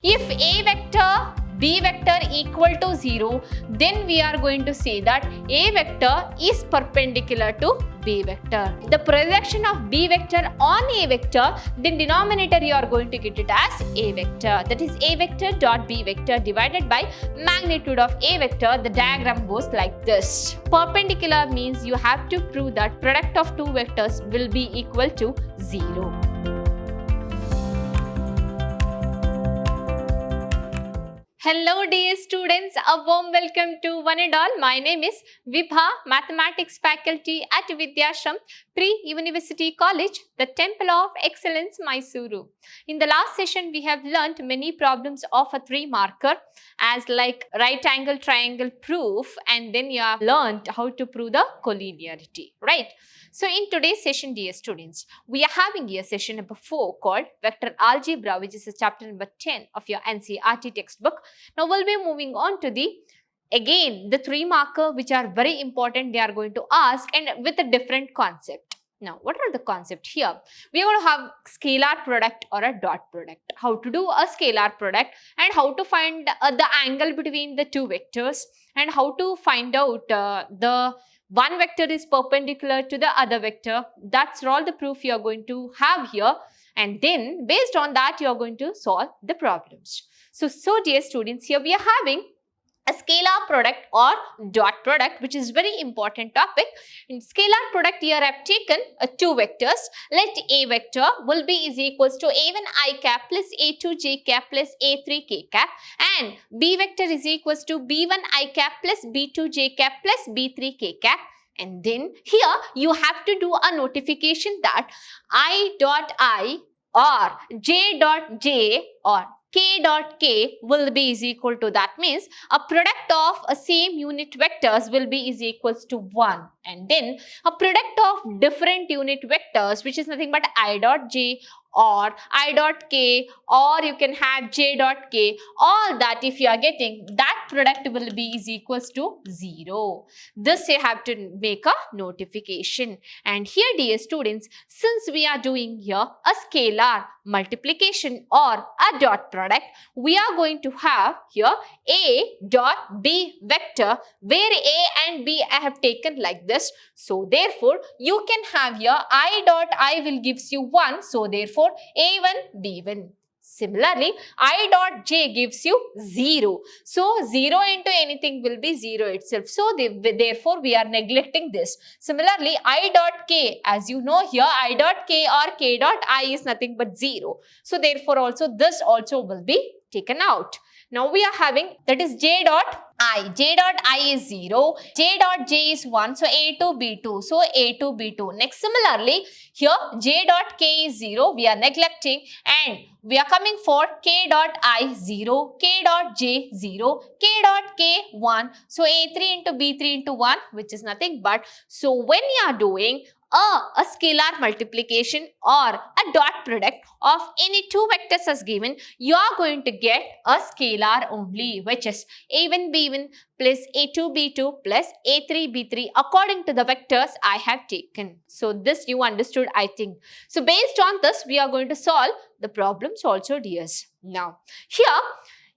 If A vector, B vector equal to 0, then we are going to say that A vector is perpendicular to B vector. The projection of B vector on A vector, then denominator you are going to get it as A vector. That is A vector dot B vector divided by magnitude of A vector. The diagram goes like this. Perpendicular means you have to prove that product of two vectors will be equal to 0. Hello dear students, a warm welcome to one and all. My name is Vibha, Mathematics faculty at Vidhyaashram Pre-University College, the Temple of Excellence, Mysuru. In the last session, we have learnt many problems of a 3-marker as like right angle triangle proof, and then you have learnt how to prove the collinearity, right? So in today's session, dear students, we are having a session number 4 called Vector Algebra, which is a chapter number 10 of your NCERT textbook. Now we'll be moving on to the 3-marker, which are very important. They are going to ask and with a different concept. Now, what are the concepts here? We are going to have scalar product or a dot product. How to do a scalar product and how to find the angle between the two vectors and how to find out the one vector is perpendicular to the other vector. That's all the proof you are going to have here. And then based on that, you are going to solve the problems. So dear students, here we are having a scalar product or dot product, which is very important topic. In scalar product, here I have taken two vectors. Let A vector will be is equals to A1 I cap plus A2 j cap plus A3 k cap, and B vector is equals to B1 I cap plus B2 j cap plus B3 k cap. And then here you have to do a notification that I dot I or J dot J or K dot K will be is equal to, that means a product of a same unit vectors will be is equals to 1, and then a product of different unit vectors, which is nothing but I dot J or I dot K, or you can have J dot K, all that if you are getting, that product will be is equals to 0. This you have to make a notification. And here dear students, since we are doing here a scalar multiplication or a dot product, we are going to have here A dot B vector, where A and B I have taken like this. So therefore, you can have here I dot I will gives you 1. So therefore, A1, B1. Similarly, I dot J gives you 0. So 0 into anything will be 0 itself. So therefore, we are neglecting this. Similarly, I dot K, as you know here, I dot K or K dot I is nothing but 0. So therefore, also this also will be taken out. Now we are having, that is J dot I. J dot I is 0. J dot J is 1. So A2, B2. So A2, B2. Next, similarly, here J dot K is 0. We are neglecting, and we are coming for K dot I 0. K dot J 0. K dot K 1. So A3 into B3 into 1, which is nothing but, so when you are doing a scalar multiplication or a dot product of any two vectors as given, you are going to get a scalar only, which is A1 B1 plus A2 B2 plus A3 B3 according to the vectors I have taken. So this you understood, I think. So based on this, we are going to solve the problems also, dears. Now here,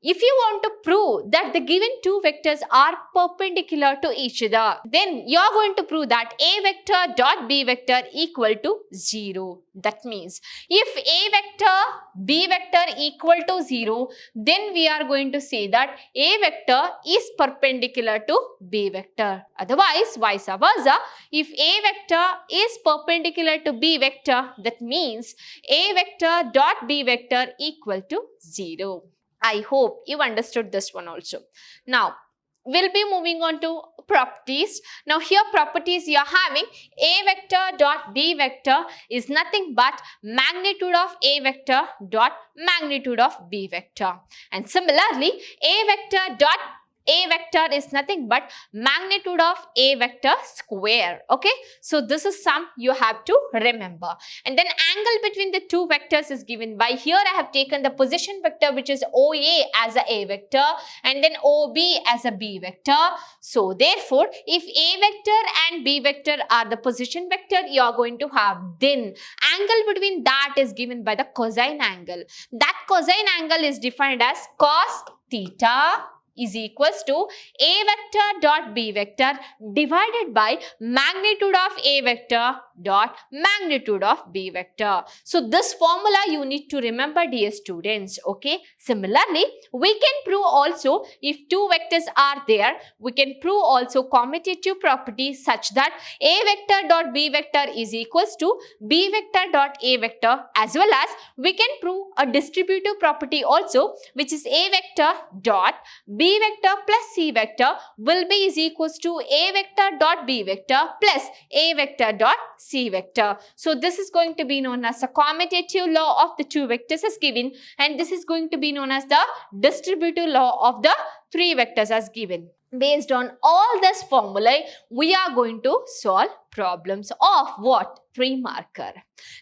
if you want to prove that the given two vectors are perpendicular to each other, then you are going to prove that A vector dot B vector equal to 0. That means if A vector, B vector equal to 0, then we are going to say that A vector is perpendicular to B vector. Otherwise, vice versa, if A vector is perpendicular to B vector, that means A vector dot B vector equal to 0. I hope you understood this one also. Now, we'll be moving on to properties. Now, here properties you are having A vector dot B vector is nothing but magnitude of A vector dot magnitude of B vector. And similarly, A vector dot A vector is nothing but magnitude of A vector square. Okay, so this is sum you have to remember. And then angle between the two vectors is given by, here I have taken the position vector which is OA as a A vector and then OB as a B vector. So therefore, if A vector and B vector are the position vector, you are going to have, then angle between that is given by the cosine angle. That cosine angle is defined as cos theta is equals to A vector dot B vector divided by magnitude of A vector dot magnitude of B vector. So this formula you need to remember, dear students. Okay. Similarly, we can prove also, if two vectors are there, we can prove also commutative property such that A vector dot B vector is equals to B vector dot A vector, as well as we can prove a distributive property also, which is A vector dot B vector plus C vector will be is equals to A vector dot B vector plus A vector dot C vector. So this is going to be known as the commutative law of the two vectors as given, and this is going to be known as the distributive law of the three vectors as given. Based on all this formulae, we are going to solve problems of what? 3 marker.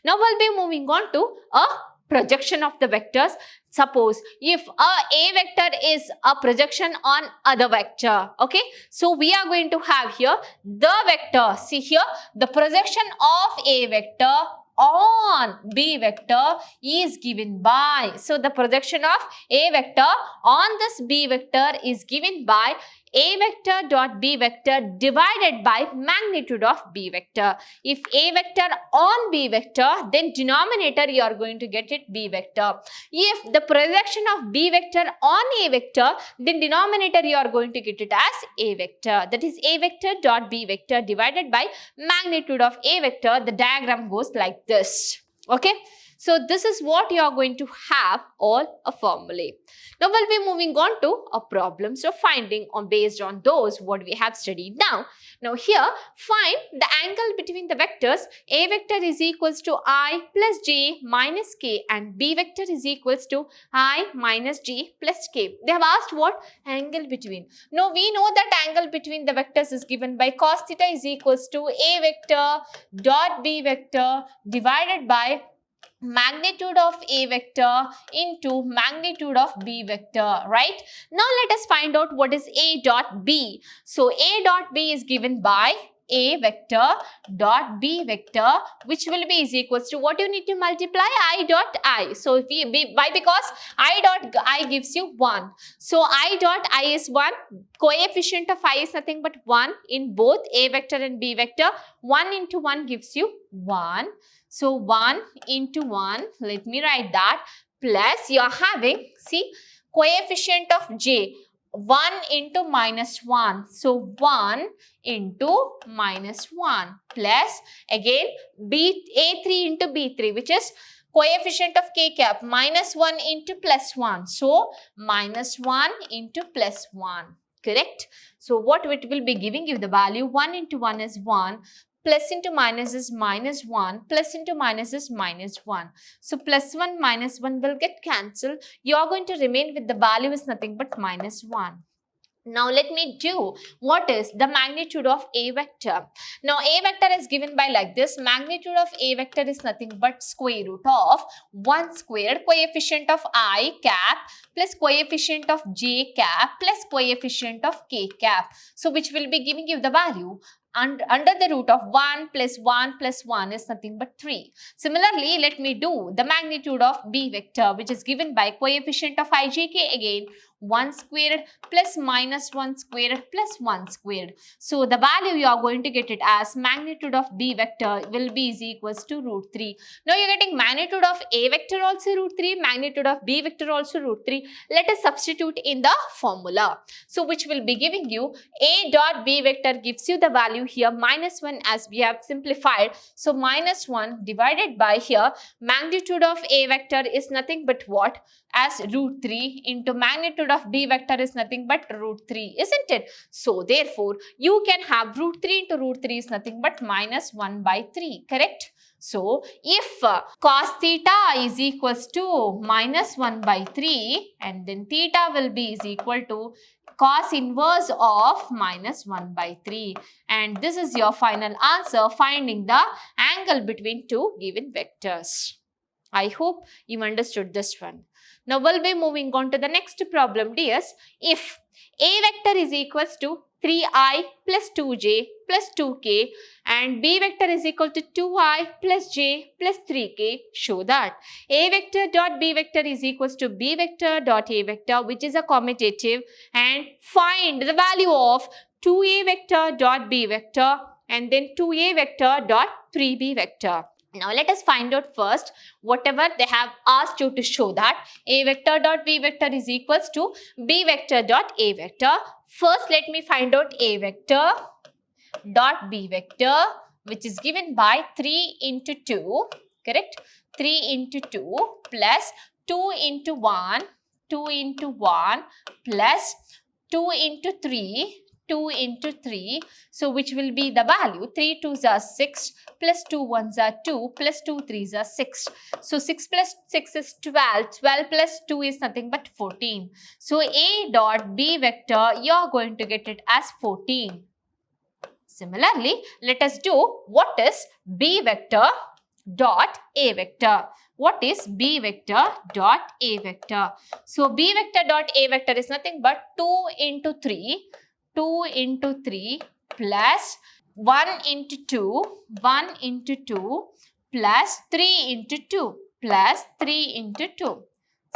Now we'll be moving on to a projection of the vectors. Suppose if a vector is a projection on other vector, okay, so we are going to have here the vector. See here, the projection of a vector on B vector is given by, so the projection of A vector on this B vector is given by A vector dot B vector divided by magnitude of B vector. If A vector on B vector, then denominator you are going to get it B vector. If the projection of B vector on A vector, then denominator you are going to get it as A vector. That is A vector dot B vector divided by magnitude of A vector. The diagram goes like this. Okay. So this is what you are going to have all a formulae. Now we'll be moving on to a problem. So finding on based on those what we have studied now. Now here find the angle between the vectors. A vector is equals to I plus j minus k and B vector is equals to I minus j plus k. They have asked what? Angle between. Now we know that angle between the vectors is given by cos theta is equals to A vector dot B vector divided by magnitude of A vector into magnitude of B vector, right? Now let us find out what is A dot B. So A dot B is given by A vector dot B vector, which will be is equals to what you need to multiply? I dot I. So if we, why? Because I dot I gives you 1. So I dot I is 1. Coefficient of I is nothing but 1 in both A vector and B vector. 1 into 1 gives you 1. So 1 into 1, let me write that, plus you are having, see, coefficient of j, 1 into minus 1. So 1 into minus 1 plus again A3 into B3, which is coefficient of k cap, minus 1 into plus 1. So minus 1 into plus 1, correct? So what it will be giving you the value? 1 into 1 is 1. Plus into minus is minus 1, plus into minus is minus 1. So plus 1 minus 1 will get cancelled. You are going to remain with the value is nothing but minus 1. Now let me do what is the magnitude of A vector. Now A vector is given by like this. Magnitude of A vector is nothing but square root of 1 squared coefficient of I cap plus coefficient of j cap plus coefficient of k cap. So which will be giving you the value under the root of 1 plus 1 plus 1 is nothing but 3. Similarly, let me do the magnitude of B vector, which is given by coefficient of ijk again 1 squared plus minus 1 squared plus 1 squared. So the value you are going to get it as magnitude of B vector will be is equals to root 3. Now you are getting magnitude of A vector also root 3, magnitude of B vector also root 3. Let us substitute in the formula. So which will be giving you A dot B vector gives you the value here minus 1 as we have simplified. So minus 1 divided by here magnitude of A vector is nothing but what? As root 3 into magnitude of B vector is nothing but root 3, isn't it? So therefore you can have root 3 into root 3 is nothing but minus 1 by 3, correct? So if cos theta is equals to minus 1 by 3 and then theta will be is equal to cos inverse of minus 1 by 3. And this is your final answer, finding the angle between two given vectors. I hope you understood this one. Now we'll be moving on to the next problem, dears. If A vector is equals to 3i plus 2j plus 2k and B vector is equal to 2i plus j plus 3k, show that A vector dot B vector is equals to B vector dot A vector, which is a commutative, and find the value of 2A vector dot B vector and then 2A vector dot 3B vector. Now let us find out first whatever they have asked you to show, that A vector dot B vector is equals to B vector dot A vector. First let me find out A vector dot B vector, which is given by 3 into 2, correct? 3 into 2 plus 2 into 1, 2 into 1 plus 2 into 3, 2 into 3. So which will be the value? 3 2s are 6 plus 2 1s are 2 plus 2 3s are 6. So 6 plus 6 is 12. 12 plus 2 is nothing but 14. So A dot B vector, you are going to get it as 14. Similarly, let us do what is B vector dot A vector. What is B vector dot A vector? So B vector dot A vector is nothing but 2 into 3. 2 into 3 plus 1 into 2, 1 into 2 plus 3 into 2 plus 3 into 2.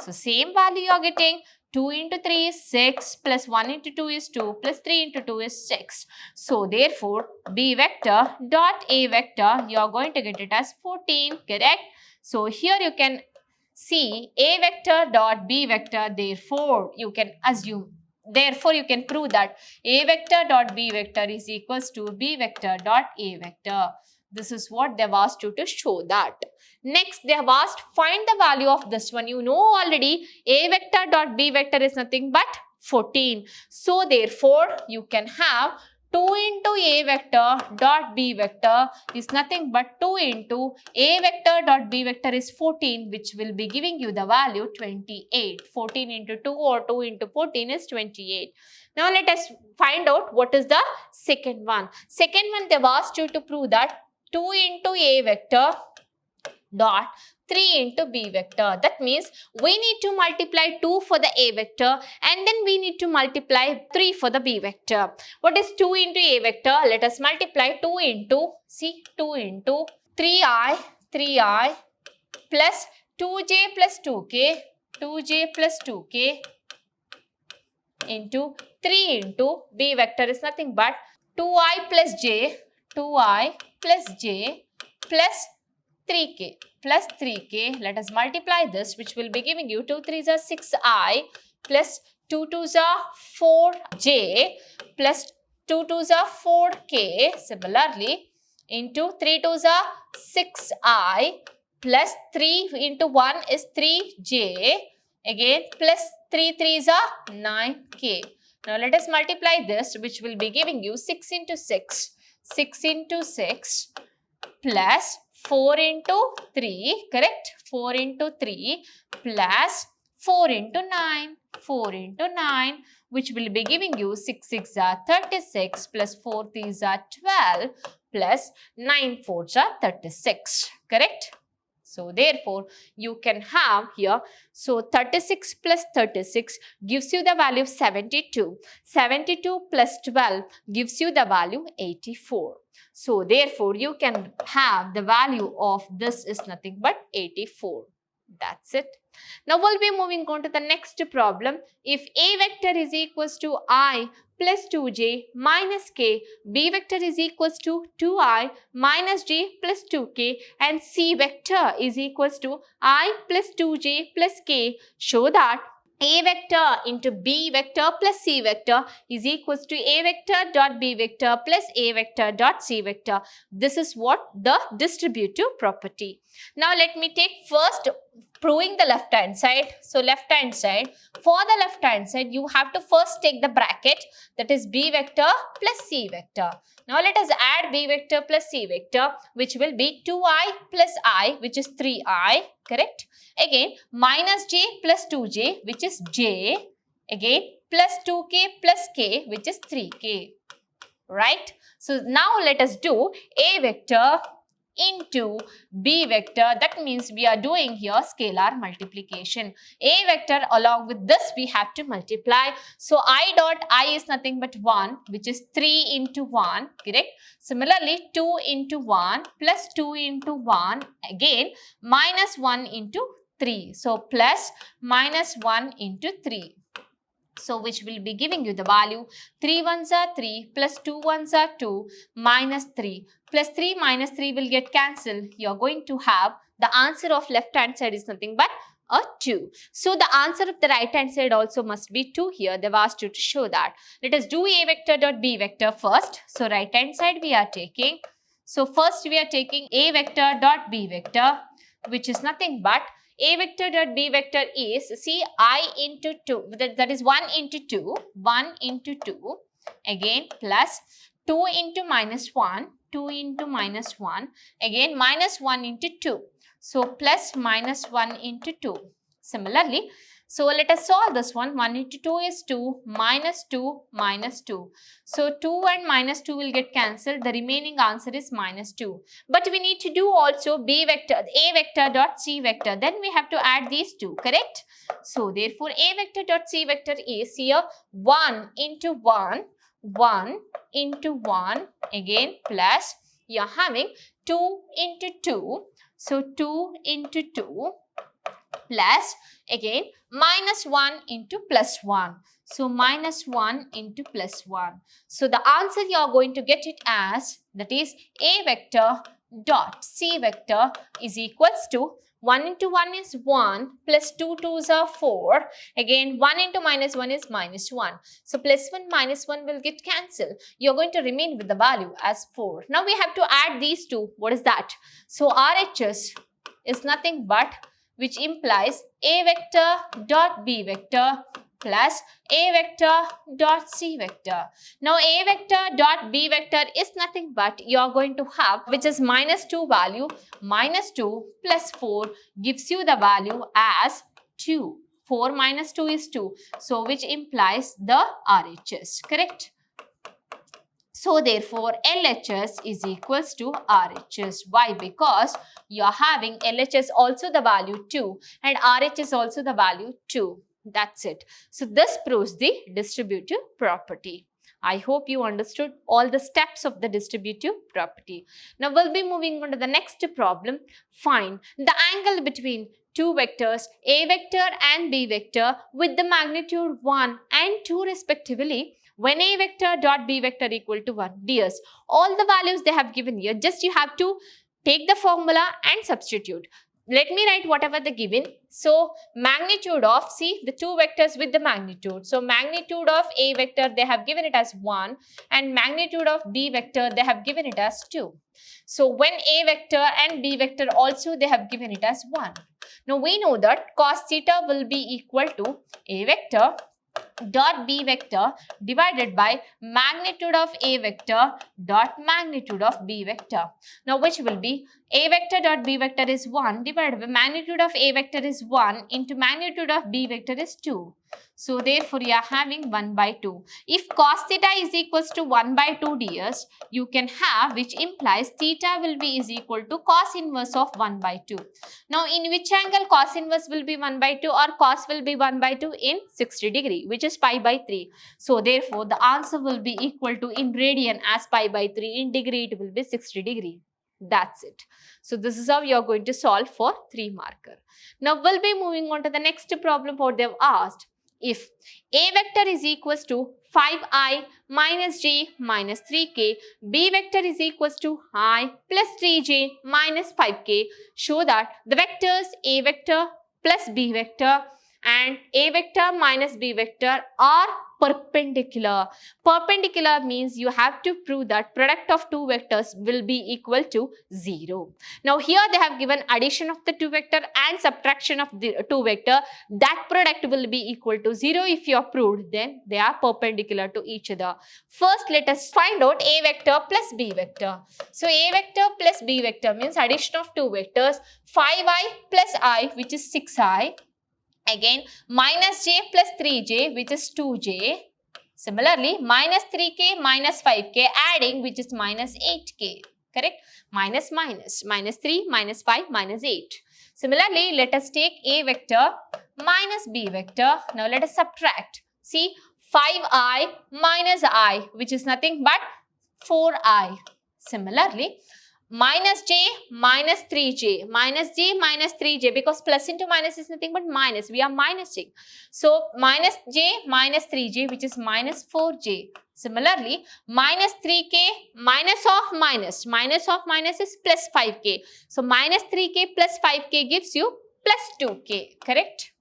So same value you are getting. 2 into 3 is 6 plus 1 into 2 is 2 plus 3 into 2 is 6. So therefore B vector dot A vector, you are going to get it as 14, correct? So here you can see A vector dot B vector, therefore you can assume. Therefore, you can prove that A vector dot B vector is equals to B vector dot A vector. This is what they have asked you to show that. Next, they have asked find the value of this one. You know already A vector dot B vector is nothing but 14. So, therefore, you can have 2 into A vector dot B vector is nothing but 2 into A vector dot B vector is 14, which will be giving you the value 28. 14 into 2 or 2 into 14 is 28. Now let us find out what is the second one. Second one, they have asked you to prove that 2 into A vector dot 3 into B vector. That means we need to multiply 2 for the A vector and then we need to multiply 3 for the B vector. What is 2 into A vector? Let us multiply 2 into, see, 2 into 3i plus 2j plus 2k, 2j plus 2k into 3 into B vector is nothing but 2i plus j plus 3k plus 3k. Let us multiply this, which will be giving you 2 3s are 6i plus 2 2s are 4j plus 2 2s are 4k. Similarly, into 3 2s are 6i plus 3 into 1 is 3j. Again plus 3 3s are 9k. Now let us multiply this, which will be giving you 6 into 6. 6 into 6 plus 4 into 3, correct? 4 into 3 plus 4 into 9. 4 into 9, which will be giving you 6 6 are 36 plus 4 3s are 12 plus 9 4s are 36, correct? So therefore, you can have here, so 36 plus 36 gives you the value of 72. 72 plus 12 gives you the value 84. So therefore, you can have the value of this is nothing but 84. That's it. Now we'll be moving on to the next problem. If A vector is equals to I plus 2j minus k, B vector is equals to 2i minus j plus 2k, and C vector is equals to I plus 2j plus k, show that A vector into B vector plus C vector is equals to A vector dot B vector plus A vector dot C vector. This is what the distributive property. Now let me take first proving the left hand side. So left hand side, for the left hand side you have to first take the bracket, that is B vector plus C vector. Now let us add B vector plus C vector, which will be 2i plus I, which is 3i, correct? Again minus j plus 2j, which is j, again plus 2k plus k, which is 3k, right? So now let us do A vector into B vector. That means we are doing here scalar multiplication. A vector along with this we have to multiply. So I dot I is nothing but 1, which is 3 into 1, correct? Similarly 2 into 1 plus 2 into 1, again minus 1 into 3. So plus minus 1 into 3. So which will be giving you the value 3 ones are 3 plus 2 ones are 2 minus 3 plus 3 minus 3 will get cancelled. You are going to have the answer of left hand side is nothing but a 2. So the answer of the right hand side also must be 2 here. They've asked you to show that. Let us do A vector dot B vector first. So right hand side we are taking. So first we are taking A vector dot B vector, which is nothing but A vector dot B vector is, see, I into 2, that is 1 into 2, 1 into 2, again plus 2 into minus 1, 2 into minus 1, again minus 1 into 2. So plus minus 1 into 2. Similarly, so let us solve this one. 1 into 2 is 2, minus 2, minus 2. So 2 and minus 2 will get cancelled. The remaining answer is minus 2. But we need to do also B vector, A vector dot C vector. Then we have to add these two, correct? So therefore, A vector dot C vector is here 1 into 1, 1 into 1, again plus you are having 2 into 2. So 2 into 2 plus again minus 1 into plus 1. So minus 1 into plus 1. So the answer you are going to get it as, that is A vector dot C vector is equals to 1 into 1 is 1 plus 2 2s are 4. Again 1 into minus 1 is minus 1. So plus 1 minus 1 will get cancelled. You are going to remain with the value as 4. Now we have to add these two. What is that? So RHS is nothing but, which implies A vector dot B vector plus A vector dot C vector. Now A vector dot B vector is nothing but you are going to have, which is minus 2 value. Minus 2 plus 4 gives you the value as 2. 4 minus 2 is 2. So which implies the RHS, correct? So therefore, LHS is equals to RHS. Why? Because you are having LHS also the value 2 and RHS also the value 2. That's it. So this proves the distributive property. I hope you understood all the steps of the distributive property. Now we'll be moving on to the next problem. Find the angle between two vectors A vector and B vector with the magnitude 1 and 2 respectively when A vector dot B vector equal to 1. Dears, all the values they have given here, just you have to take the formula and substitute. Let me write whatever they given. So magnitude of, see the two vectors with the magnitude. So magnitude of A vector they have given it as 1 and magnitude of B vector they have given it as 2. So when A vector and B vector also they have given it as 1. Now we know that cos theta will be equal to A vector dot B vector divided by magnitude of A vector dot magnitude of B vector. Now which will be A vector dot B vector is 1 divided by magnitude of A vector is 1 into magnitude of B vector is 2. So therefore you are having 1 by 2. If cos theta is equals to 1 by 2 dears, you can have, which implies theta will be is equal to cos inverse of 1 by 2. Now in which angle cos inverse will be 1 by 2 or cos will be 1 by 2? In 60 degree, which is pi by 3. So therefore the answer will be equal to, in radian as pi by 3, in degree it will be 60 degree. That's it. So this is how you are going to solve for 3 marker. Now we'll be moving on to the next problem what they've asked. If A vector is equals to 5i minus j minus 3k, B vector is equals to I plus 3j minus 5k, show that the vectors A vector plus B vector and A vector minus B vector are perpendicular. Perpendicular means you have to prove that product of two vectors will be equal to 0. Now here they have given addition of the two vector and subtraction of the two vector. That product will be equal to 0 if you are proved, then they are perpendicular to each other. First let us find out A vector plus B vector. So A vector plus B vector means addition of two vectors, 5i plus I, which is 6i, Again, minus j plus 3j, which is 2j. Similarly, minus 3k minus 5k, adding, which is minus 8k. Correct? Minus minus, minus 3, minus 5, minus 8. Similarly, let us take a vector minus b vector. Now, let us subtract. See, 5i minus I, which is nothing but 4i. Similarly, minus j minus 3j, minus j minus 3j, because plus into minus is nothing but minus, we are minusing. So, minus j minus 3j, which is minus 4j. Similarly, minus 3k minus of minus is plus 5k. So, minus 3k plus 5k gives you plus 2k, correct?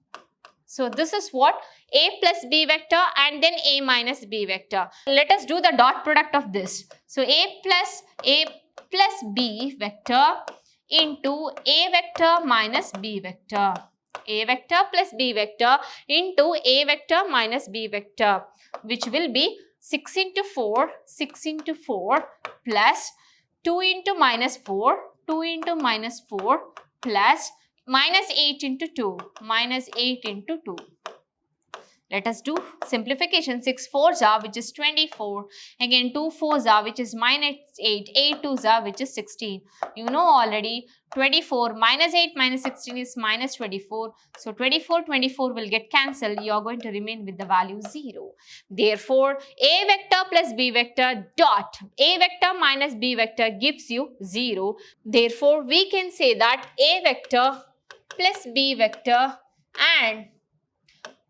So, this is what a plus b vector and then a minus b vector. Let us do the dot product of this. So, a plus b vector into a vector minus b vector. A vector plus b vector into a vector minus b vector, which will be 6 into 4 plus 2 into minus 4 plus minus 8 into 2. Let us do simplification. 6 4s are, which is 24. Again, 2 4s are, which is minus 8. 8 2s are, which is 16. You know already, 24 minus 8 minus 16 is minus 24. So, 24 will get cancelled. You are going to remain with the value 0. Therefore, a vector plus b vector dot a vector minus b vector gives you 0. Therefore, we can say that a vector plus b vector and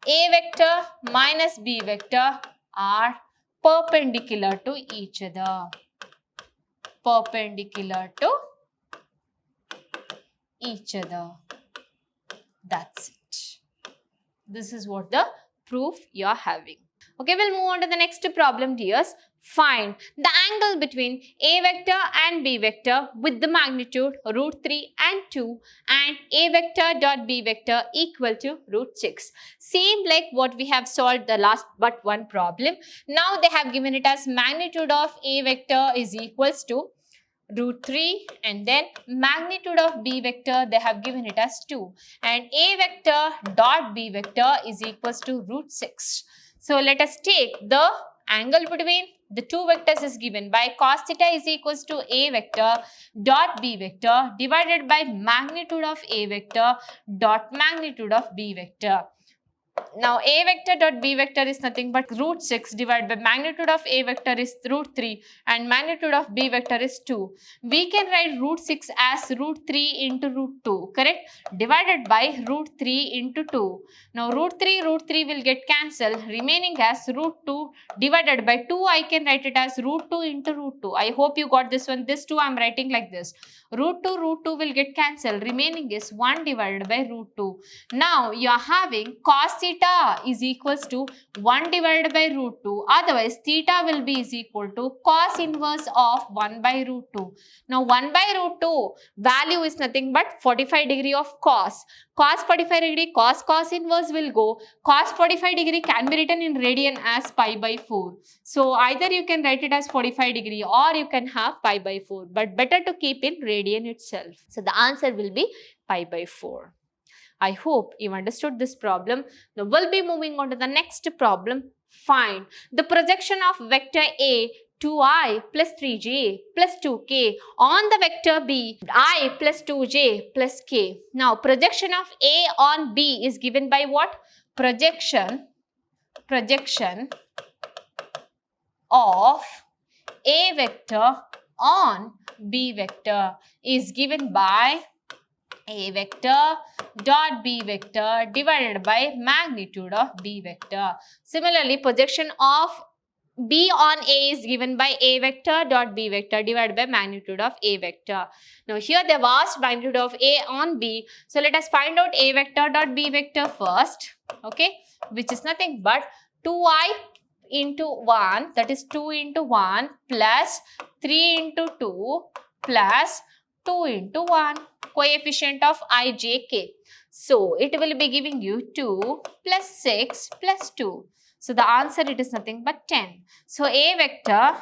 a vector minus b vector are perpendicular to each other. That's it. This is what the proof you are having. Okay, we'll move on to the next problem, dears. Find the angle between a vector and b vector with the magnitude √3 and 2 and a vector dot b vector equal to √6. Same like what we have solved the last but one problem. Now they have given it as magnitude of a vector is equals to √3 and then magnitude of b vector they have given it as 2 and a vector dot b vector is equals to √6. So let us take the angle between the two vectors is given by cos theta is equals to a vector dot b vector divided by magnitude of a vector dot magnitude of b vector. Now, a vector dot b vector is nothing but √6 divided by magnitude of a vector is √3 and magnitude of b vector is 2. We can write √6 as √3 into √2, correct? Divided by √3 into 2. Now, √3 will get cancelled, remaining as √2 divided by 2. I can write it as √2 into √2. I hope you got this one. This 2 I am writing like this. √2 will get cancelled, remaining is 1 divided by √2. Now, you are having cos theta is equals to 1 divided by √2. Otherwise, theta will be is equal to cos inverse of 1 by √2. Now, 1 by √2 value is nothing but 45 degree of cos. Cos 45 degree, cos inverse will go. Cos 45 degree can be written in radian as pi by 4. So, either you can write it as 45 degree or you can have pi by 4. But better to keep in radian itself. So, the answer will be pi by 4. I hope you understood this problem. Now, we'll be moving on to the next problem. Find the projection of vector A 2i plus 3j plus 2k on the vector B I plus 2j plus k. Now, projection of A on B is given by what? Projection of A vector on B vector is given by A vector dot B vector divided by magnitude of B vector. Similarly, projection of B on A is given by A vector dot B vector divided by magnitude of A vector. Now, here they have asked magnitude of A on B. So, let us find out A vector dot B vector first, okay, which is nothing but 2i into 1, that is 2 into 1 plus 3 into 2 plus 2 into 1, coefficient of I, j, k. So, it will be giving you 2 plus 6 plus 2. So, the answer it is nothing but 10. So, A vector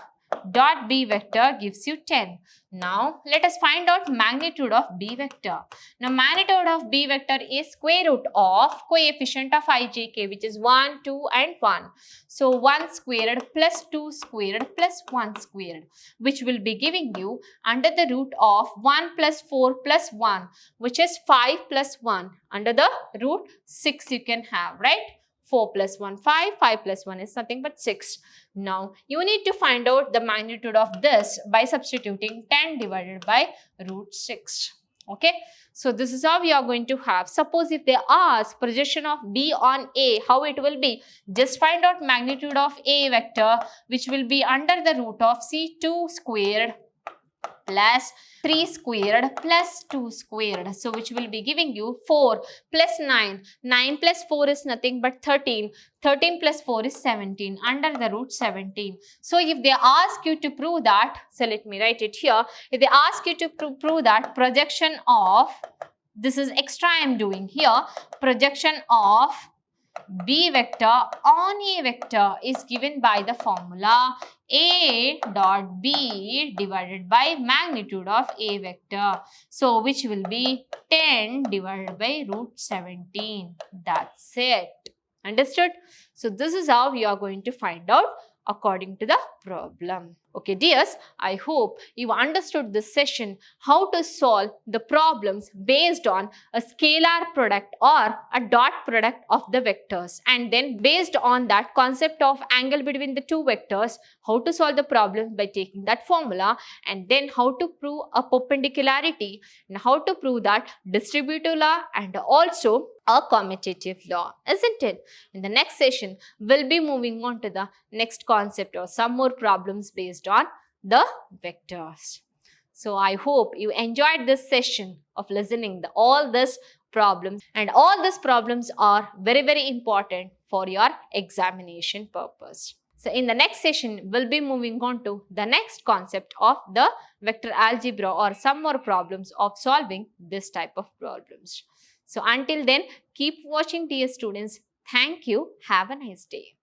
dot b vector gives you 10. Now let us find out magnitude of b vector. Now magnitude of b vector is square root of coefficient of ijk, which is 1, 2 and 1. So 1 squared plus 2 squared plus 1 squared, which will be giving you under the root of 1 plus 4 plus 1, which is 5 plus 1. Under the root 6 you can have, right? 4 plus 1, 5. 5 plus 1 is nothing but 6. Now, you need to find out the magnitude of this by substituting 10 divided by root 6. Okay. So, this is how we are going to have. Suppose if they ask projection of B on A, how it will be? Just find out magnitude of A vector, which will be under the root of C2 squared plus 3 squared plus 2 squared. So, which will be giving you 4 plus 9. 9 plus 4 is nothing but 13. 13 plus 4 is 17 under the root 17. So, if they ask you to prove that, so let me write it here. If they ask you to prove that projection of, this is extra I am doing here, projection of B vector on A vector is given by the formula A dot B divided by magnitude of A vector. So, which will be 10 divided by root 17. That's it. Understood? So, this is how we are going to find out according to the problem. Okay, dears, I hope you understood this session, how to solve the problems based on a scalar product or a dot product of the vectors, and then based on that concept of angle between the two vectors, how to solve the problem by taking that formula, and then how to prove a perpendicularity and how to prove that distributive law and also a commutative law, isn't it? In the next session, we'll be moving on to the next concept or some more problems based on the vectors. So, I hope you enjoyed this session of listening all these problems, and all these problems are very, very important for your examination purpose. So, in the next session, we'll be moving on to the next concept of the vector algebra or some more problems of solving this type of problems. So, until then, keep watching, dear students. Thank you. Have a nice day.